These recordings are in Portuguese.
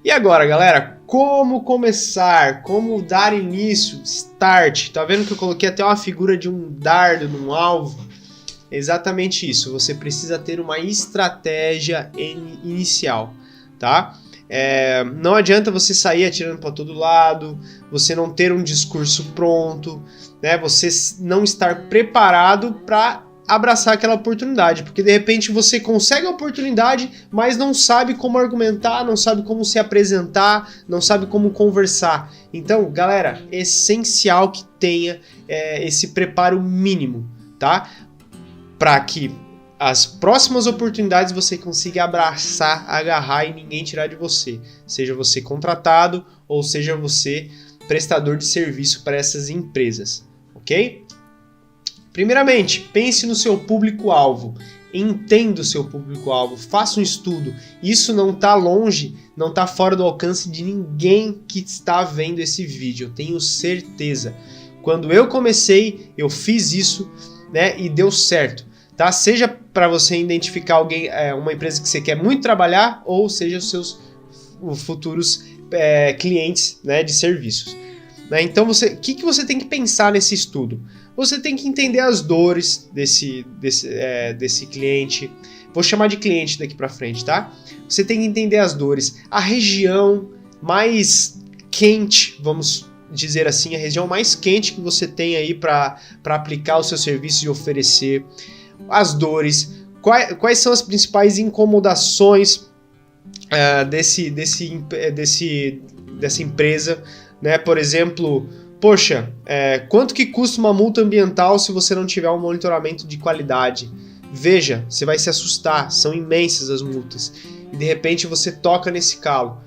E agora, galera, como começar? Como dar início? Start. Tá vendo que eu coloquei até uma figura de um dardo num alvo? É exatamente isso. Você precisa ter uma estratégia inicial, tá? Não adianta você sair atirando para todo lado, você não ter um discurso pronto, né? Você não estar preparado para abraçar aquela oportunidade, porque de repente você consegue a oportunidade, mas não sabe como argumentar, não sabe como se apresentar, não sabe como conversar. Então, galera, é essencial que tenha esse preparo mínimo, tá? Para que as próximas oportunidades você consiga abraçar, agarrar e ninguém tirar de você. Seja você contratado ou seja você prestador de serviço para essas empresas, ok? Primeiramente, pense no seu público-alvo. Entenda o seu público-alvo, faça um estudo. Isso não está longe, não está fora do alcance de ninguém que está vendo esse vídeo, eu tenho certeza. Quando eu comecei, eu fiz isso, né, e deu certo. Tá? Seja para você identificar alguém, uma empresa que você quer muito trabalhar, ou seja os seus futuros clientes, né, de serviços. Né? Então, o que você tem que pensar nesse estudo? Você tem que entender as dores desse cliente. Vou chamar de cliente daqui para frente, tá? Você tem que entender as dores. A região mais quente, vamos dizer assim, a região mais quente que você tem aí para aplicar o seu serviço e oferecer. As dores, quais são as principais incomodações dessa empresa, né? Por exemplo, poxa, quanto que custa uma multa ambiental se você não tiver um monitoramento de qualidade? Veja, você vai se assustar, são imensas as multas. E de repente você toca nesse calo.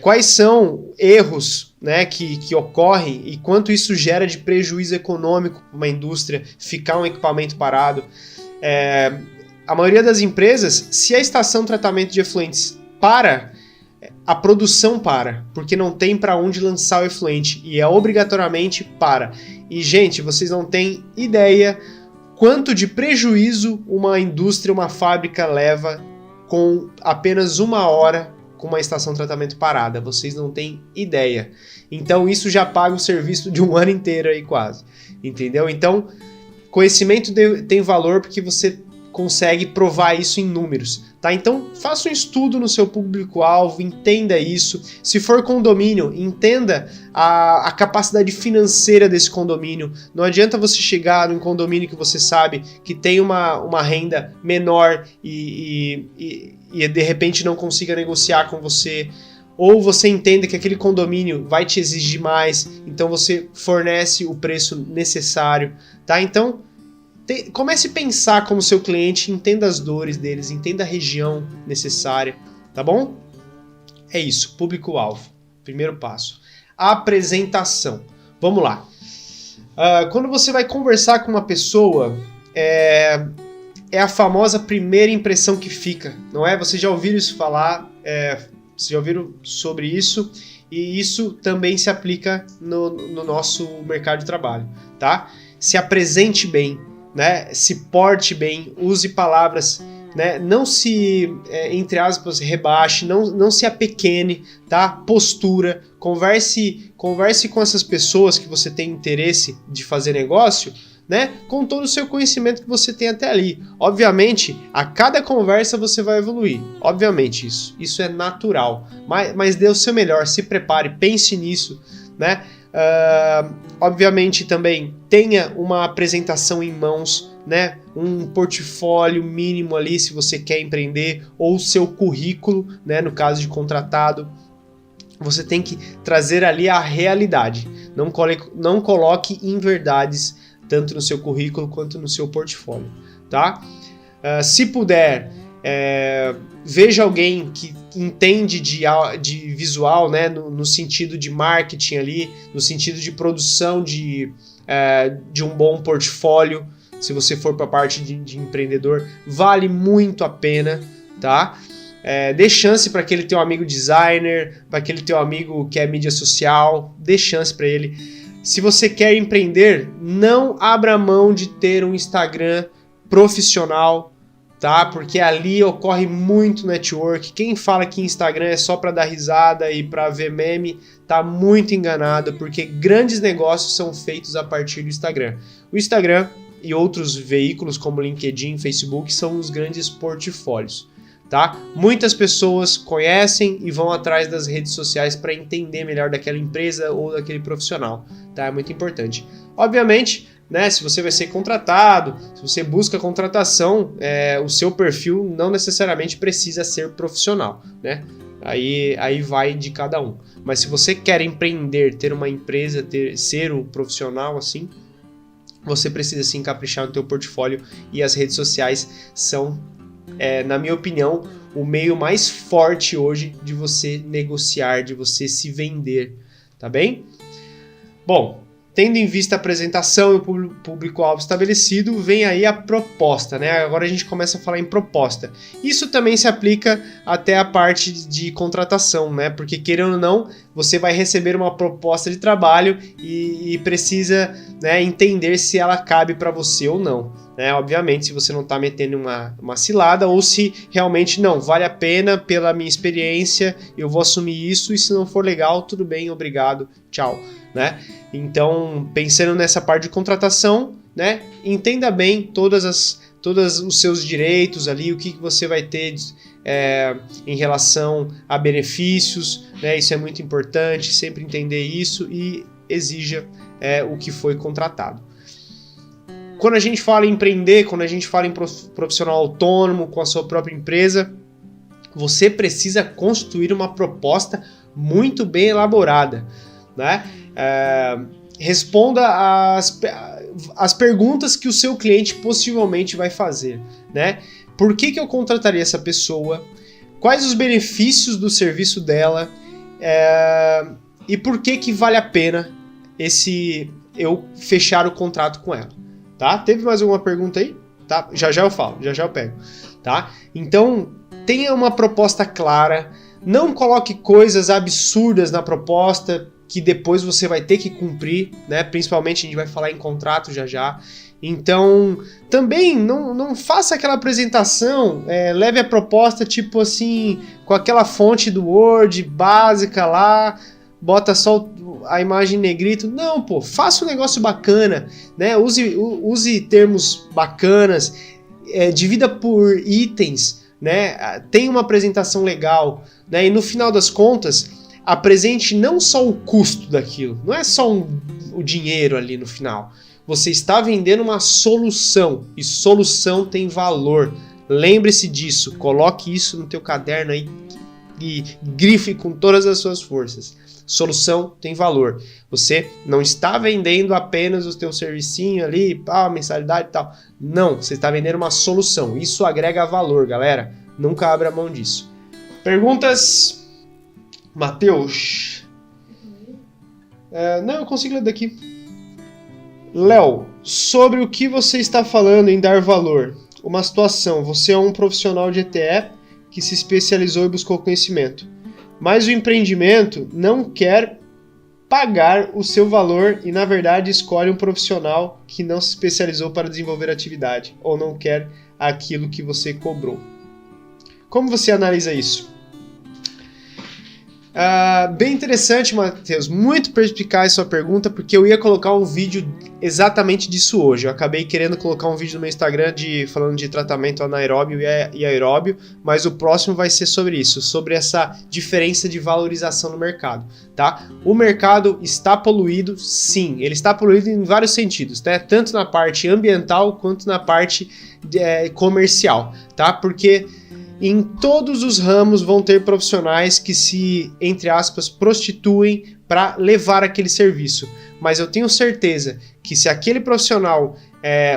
Quais são erros, né, que ocorrem e quanto isso gera de prejuízo econômico para uma indústria ficar um equipamento parado? A maioria das empresas, se a estação de tratamento de efluentes para, a produção para, porque não tem para onde lançar o efluente e obrigatoriamente para. E, gente, vocês não têm ideia quanto de prejuízo uma indústria, uma fábrica leva com apenas 1 hora com uma estação de tratamento parada. Vocês não têm ideia. Então, isso já paga o serviço de um ano inteiro aí quase. Entendeu? Então, conhecimento tem valor porque você consegue provar isso em números, tá? Então, faça um estudo no seu público-alvo, entenda isso. Se for condomínio, entenda a capacidade financeira desse condomínio. Não adianta você chegar num condomínio que você sabe que tem uma renda menor e de repente não consiga negociar com você, ou você entende que aquele condomínio vai te exigir mais, então você fornece o preço necessário, tá? Então, comece a pensar como seu cliente, entenda as dores deles, entenda a região necessária, tá bom? É isso, público-alvo. Primeiro passo. Apresentação. Vamos lá. Quando você vai conversar com uma pessoa, é a famosa primeira impressão que fica, não é? Vocês já ouviram isso falar, vocês já ouviram sobre isso, e isso também se aplica no nosso mercado de trabalho, tá? Se apresente bem, né? Se porte bem, use palavras, né? Não se, entre aspas, rebaixe, não se apequene, tá? Postura, converse com essas pessoas que você tem interesse de fazer negócio, né? Com todo o seu conhecimento que você tem até ali. Obviamente, a cada conversa você vai evoluir. Obviamente, isso é natural. Mas dê o seu melhor, se prepare, pense nisso, né? Obviamente também tenha uma apresentação em mãos, né? Um portfólio mínimo ali se você quer empreender, ou o seu currículo, né? No caso de contratado, você tem que trazer ali a realidade. Não coloque inverdades tanto no seu currículo quanto no seu portfólio, tá? Se puder, veja alguém que entende de visual, né, no sentido de marketing ali, no sentido de produção de um bom portfólio. Se você for para a parte de empreendedor, vale muito a pena, tá? Dê chance para aquele teu amigo designer, para aquele teu amigo que é mídia social, dê chance para ele. Se você quer empreender, não abra mão de ter um Instagram profissional, tá? Porque ali ocorre muito network. Quem fala que Instagram é só para dar risada e para ver meme, tá muito enganado, porque grandes negócios são feitos a partir do Instagram. O Instagram e outros veículos como LinkedIn, Facebook são os grandes portfólios, tá? Muitas pessoas conhecem e vão atrás das redes sociais para entender melhor daquela empresa ou daquele profissional, tá? É muito importante. Obviamente, né, se você vai ser contratado, se você busca contratação, o seu perfil não necessariamente precisa ser profissional, né? Aí vai de cada um. Mas se você quer empreender, ter uma empresa, ser um profissional assim, você precisa sim caprichar no teu portfólio, e as redes sociais são, na minha opinião, o meio mais forte hoje de você negociar, de você se vender, tá bem? Bom, tendo em vista a apresentação e o público-alvo estabelecido, vem aí a proposta, né? Agora a gente começa a falar em proposta. Isso também se aplica até a parte de contratação, né? Porque, querendo ou não, você vai receber uma proposta de trabalho e precisa, né, entender se ela cabe para você ou não, né? Obviamente, se você não está metendo uma cilada, ou se realmente não, vale a pena pela minha experiência, eu vou assumir isso, e se não for legal, tudo bem, obrigado, tchau, né? Então, pensando nessa parte de contratação, né, entenda bem todos os seus direitos ali, o que você vai ter em relação a benefícios, né? Isso é muito importante, sempre entender isso, e exija o que foi contratado. Quando a gente fala em empreender, quando a gente fala em profissional autônomo, com a sua própria empresa, você precisa construir uma proposta muito bem elaborada, né? Responda as perguntas que o seu cliente possivelmente vai fazer, né? Por que eu contrataria essa pessoa? Quais os benefícios do serviço dela? E por que vale a pena eu fechar o contrato com ela? Tá? Teve mais alguma pergunta aí? Tá? Já eu falo, já eu pego. Tá? Então, tenha uma proposta clara, não coloque coisas absurdas na proposta que depois você vai ter que cumprir, né? Principalmente a gente vai falar em contrato já. Então, também não faça aquela apresentação, leve a proposta tipo assim, com aquela fonte do Word básica lá, bota só a imagem em negrito. Não, pô, faça um negócio bacana, né? Use termos bacanas, divida por itens, né? Tenha uma apresentação legal, né? E no final das contas, apresente não só o custo daquilo, não é só o dinheiro ali no final. Você está vendendo uma solução, e solução tem valor. Lembre-se disso, coloque isso no teu caderno aí e grife com todas as suas forças. Solução tem valor. Você não está vendendo apenas o teu servicinho ali, mensalidade e tal. Não, você está vendendo uma solução. Isso agrega valor, galera. Nunca abra mão disso. Perguntas? Matheus? Não, eu consigo ler daqui. Léo, sobre o que você está falando em dar valor? Uma situação, você é um profissional de ETE que se especializou e buscou conhecimento, mas o empreendimento não quer pagar o seu valor e, na verdade, escolhe um profissional que não se especializou para desenvolver atividade ou não quer aquilo que você cobrou. Como você analisa isso? Bem interessante, Matheus, muito perspicaz sua pergunta, porque eu ia colocar um vídeo exatamente disso hoje. Eu acabei querendo colocar um vídeo no meu Instagram falando de tratamento anaeróbio e aeróbio, mas o próximo vai ser sobre isso, sobre essa diferença de valorização no mercado, tá? O mercado está poluído, sim, ele está poluído em vários sentidos, né? Tanto na parte ambiental quanto na parte comercial, tá? Porque em todos os ramos vão ter profissionais que se, entre aspas, prostituem para levar aquele serviço. Mas eu tenho certeza que se aquele profissional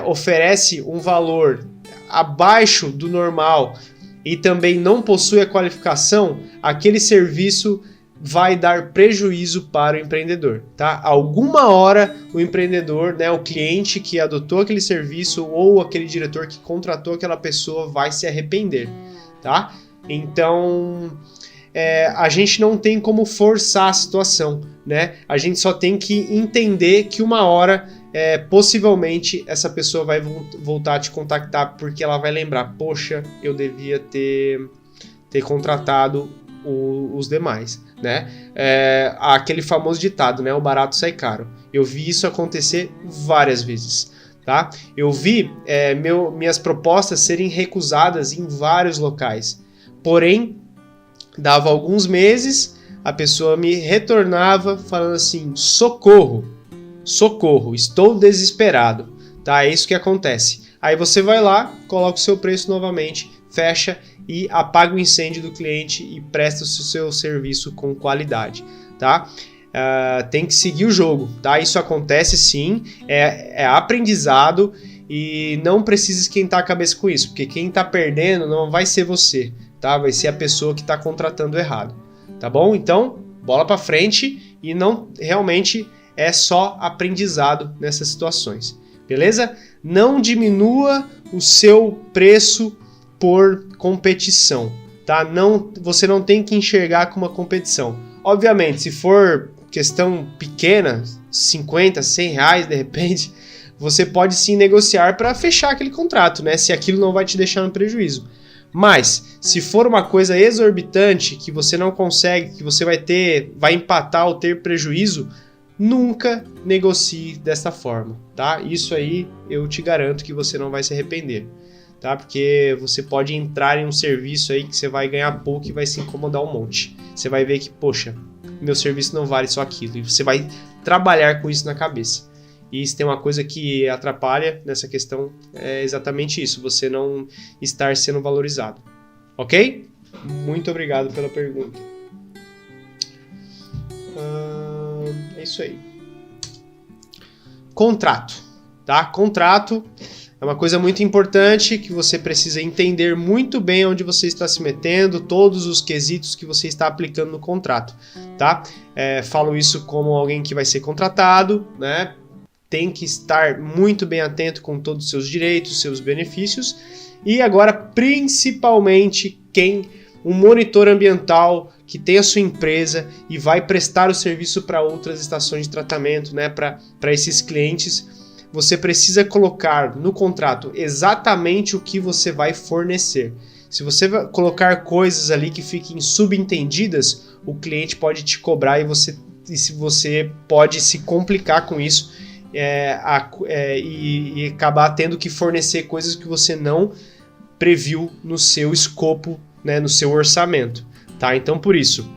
oferece um valor abaixo do normal e também não possui a qualificação, aquele serviço vai dar prejuízo para o empreendedor, tá? Alguma hora o empreendedor, né, o cliente que adotou aquele serviço ou aquele diretor que contratou aquela pessoa vai se arrepender, tá? Então, a gente não tem como forçar a situação, né? A gente só tem que entender que uma hora, possivelmente, essa pessoa vai voltar a te contactar porque ela vai lembrar, poxa, eu devia ter contratado os demais, né? Aquele famoso ditado, né? O barato sai caro. Eu vi isso acontecer várias vezes, tá? Eu vi minhas propostas serem recusadas em vários locais. Porém, dava alguns meses, a pessoa me retornava falando assim, socorro, estou desesperado, tá? É isso que acontece. Aí você vai lá, coloca o seu preço novamente, fecha e apaga o incêndio do cliente e presta o seu serviço com qualidade, tá? Tem que seguir o jogo, tá? Isso acontece sim, é aprendizado e não precisa esquentar a cabeça com isso, porque quem tá perdendo não vai ser você, tá? Vai ser a pessoa que tá contratando errado, tá bom? Então, bola pra frente e não realmente é só aprendizado nessas situações, beleza? Não diminua o seu preço por competição, tá? Você não tem que enxergar como uma competição. Obviamente, se for questão pequena, 50, 100 reais de repente, você pode sim negociar para fechar aquele contrato, né? Se aquilo não vai te deixar no prejuízo. Mas, se for uma coisa exorbitante, que você não consegue, que você vai empatar ou ter prejuízo, nunca negocie dessa forma, tá? Isso aí eu te garanto que você não vai se arrepender, tá? Porque você pode entrar em um serviço aí que você vai ganhar pouco e vai se incomodar um monte. Você vai ver que, poxa, meu serviço não vale só aquilo. E você vai trabalhar com isso na cabeça. E se tem uma coisa que atrapalha nessa questão, é exatamente isso, você não estar sendo valorizado. Ok? Muito obrigado pela pergunta. É isso aí. Contrato, tá? Contrato é uma coisa muito importante que você precisa entender muito bem onde você está se metendo, todos os quesitos que você está aplicando no contrato, tá? Falo isso como alguém que vai ser contratado, né? Tem que estar muito bem atento com todos os seus direitos, seus benefícios. E agora, principalmente, um monitor ambiental que tem a sua empresa e vai prestar o serviço para outras estações de tratamento, né, para esses clientes, você precisa colocar no contrato exatamente o que você vai fornecer. Se você colocar coisas ali que fiquem subentendidas, o cliente pode te cobrar e você pode se complicar com isso e acabar tendo que fornecer coisas que você não previu no seu escopo, né, no seu orçamento, tá? Então, por isso,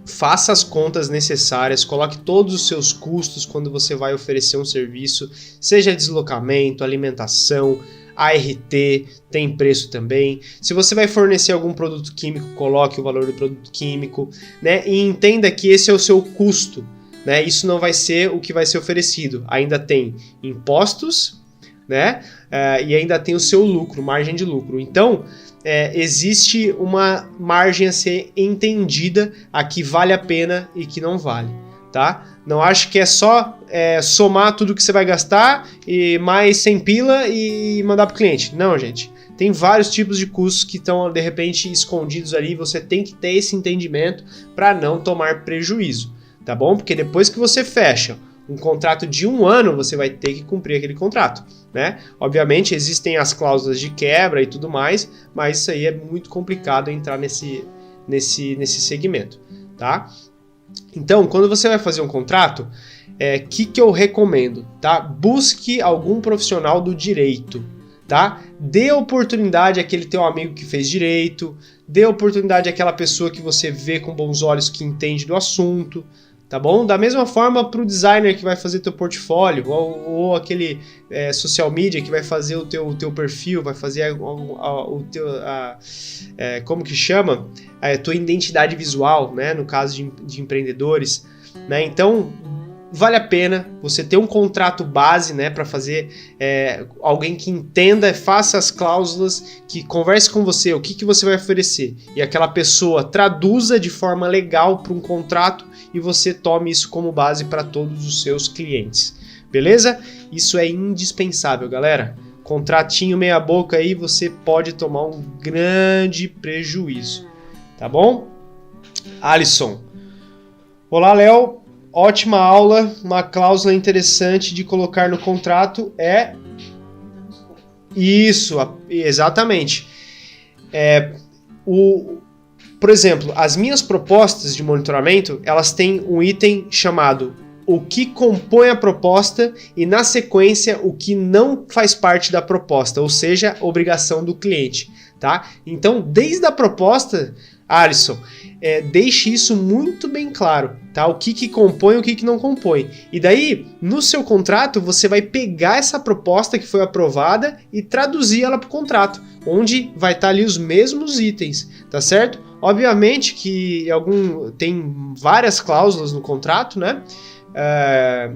faça as contas necessárias, coloque todos os seus custos quando você vai oferecer um serviço, seja deslocamento, alimentação, ART, tem preço também. Se você vai fornecer algum produto químico, coloque o valor do produto químico, né? E entenda que esse é o seu custo, né? Isso não vai ser o que vai ser oferecido. Ainda tem impostos, né? E ainda tem o seu lucro, margem de lucro. Então, existe uma margem a ser entendida a que vale a pena e que não vale, tá? Não acho que é só somar tudo que você vai gastar e mais 100 pila e mandar para o cliente. Não, gente. Tem vários tipos de custos que estão, de repente, escondidos ali. Você tem que ter esse entendimento para não tomar prejuízo, tá bom? Porque depois que você fecha um contrato de 1 ano, você vai ter que cumprir aquele contrato, né? Obviamente, existem as cláusulas de quebra e tudo mais, mas isso aí é muito complicado entrar nesse segmento, tá? Então, quando você vai fazer um contrato, que eu recomendo, tá? Busque algum profissional do direito, tá? Dê oportunidade àquele teu amigo que fez direito, dê oportunidade àquela pessoa que você vê com bons olhos que entende do assunto, tá bom? Da mesma forma para o designer que vai fazer teu portfólio ou aquele social media que vai fazer o teu perfil, vai fazer como que chama? A tua identidade visual, né? No caso de empreendedores, né? Então, vale a pena você ter um contrato base, né? Para fazer alguém que entenda, faça as cláusulas, que converse com você, o que você vai oferecer. E aquela pessoa traduza de forma legal para um contrato e você tome isso como base para todos os seus clientes, beleza? Isso é indispensável, galera. Contratinho meia boca aí, você pode tomar um grande prejuízo, tá bom? Alisson. Olá, Léo. Ótima aula. Uma cláusula interessante de colocar no contrato é... Isso, exatamente. Por exemplo, as minhas propostas de monitoramento, elas têm um item chamado o que compõe a proposta e, na sequência, o que não faz parte da proposta, ou seja, obrigação do cliente, tá? Então, desde a proposta, Alisson, deixe isso muito bem claro, tá? O que compõe e o que não compõe. E daí, no seu contrato, você vai pegar essa proposta que foi aprovada e traduzir ela para o contrato, onde vai estar ali os mesmos itens, tá certo? Obviamente que tem várias cláusulas no contrato, né?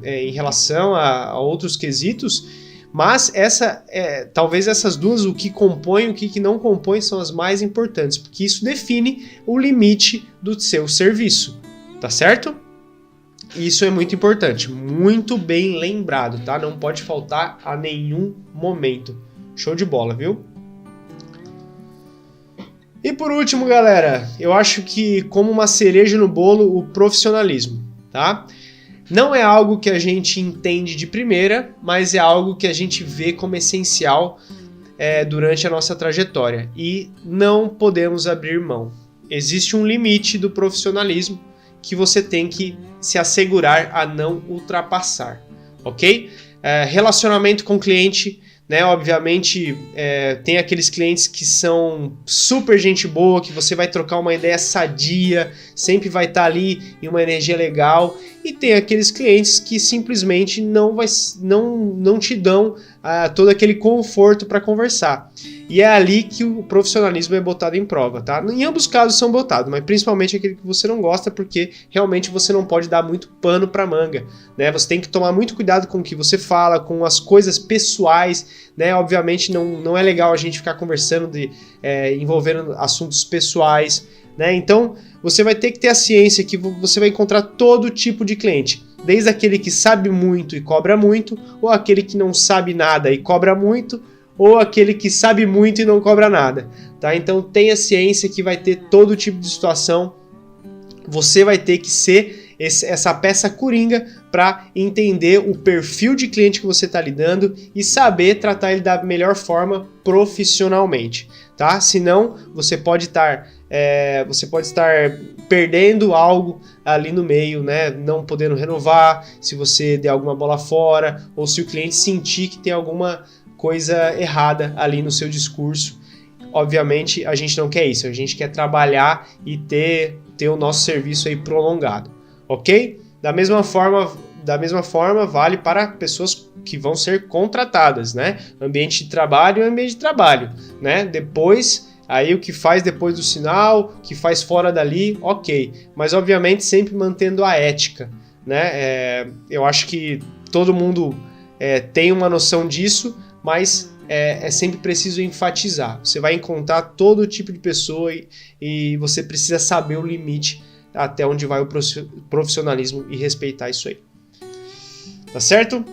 Em relação a outros quesitos, mas talvez essas duas, o que compõe e o que não compõe, são as mais importantes, porque isso define o limite do seu serviço, tá certo? Isso é muito importante, muito bem lembrado, tá? Não pode faltar a nenhum momento. Show de bola, viu? E por último, galera, eu acho que como uma cereja no bolo, o profissionalismo, tá? Não é algo que a gente entende de primeira, mas é algo que a gente vê como essencial durante a nossa trajetória. E não podemos abrir mão. Existe um limite do profissionalismo que você tem que se assegurar a não ultrapassar, ok? Relacionamento com o cliente, né? Obviamente, tem aqueles clientes que são super gente boa, que você vai trocar uma ideia sadia, sempre vai estar ali em uma energia legal, e tem aqueles clientes que simplesmente não te dão todo aquele conforto para conversar. E é ali que o profissionalismo é botado em prova, tá? Em ambos os casos são botados, mas principalmente aquele que você não gosta, porque realmente você não pode dar muito pano para manga, né? Você tem que tomar muito cuidado com o que você fala, com as coisas pessoais, né? Obviamente não é legal a gente ficar conversando envolvendo assuntos pessoais, né? Então você vai ter que ter a ciência que você vai encontrar todo tipo de cliente, desde aquele que sabe muito e cobra muito, ou aquele que não sabe nada e cobra muito, ou aquele que sabe muito e não cobra nada, tá? Então tenha ciência que vai ter todo tipo de situação. Você vai ter que ser essa peça coringa para entender o perfil de cliente que você está lidando e saber tratar ele da melhor forma profissionalmente, tá? Senão você pode estar perdendo algo ali no meio, né? Não podendo renovar, se você der alguma bola fora, ou se o cliente sentir que tem alguma coisa errada ali no seu discurso. Obviamente a gente não quer isso, a gente quer trabalhar e ter o nosso serviço aí prolongado, ok? Da mesma forma vale para pessoas que vão ser contratadas, né? Ambiente de trabalho é ambiente de trabalho, né? Depois, aí o que faz depois do sinal, o que faz fora dali, ok. Mas obviamente sempre mantendo a ética, né? Eu acho que todo mundo tem uma noção disso, mas é sempre preciso enfatizar. Você vai encontrar todo tipo de pessoa e você precisa saber o limite até onde vai o profissionalismo e respeitar isso aí. Tá certo?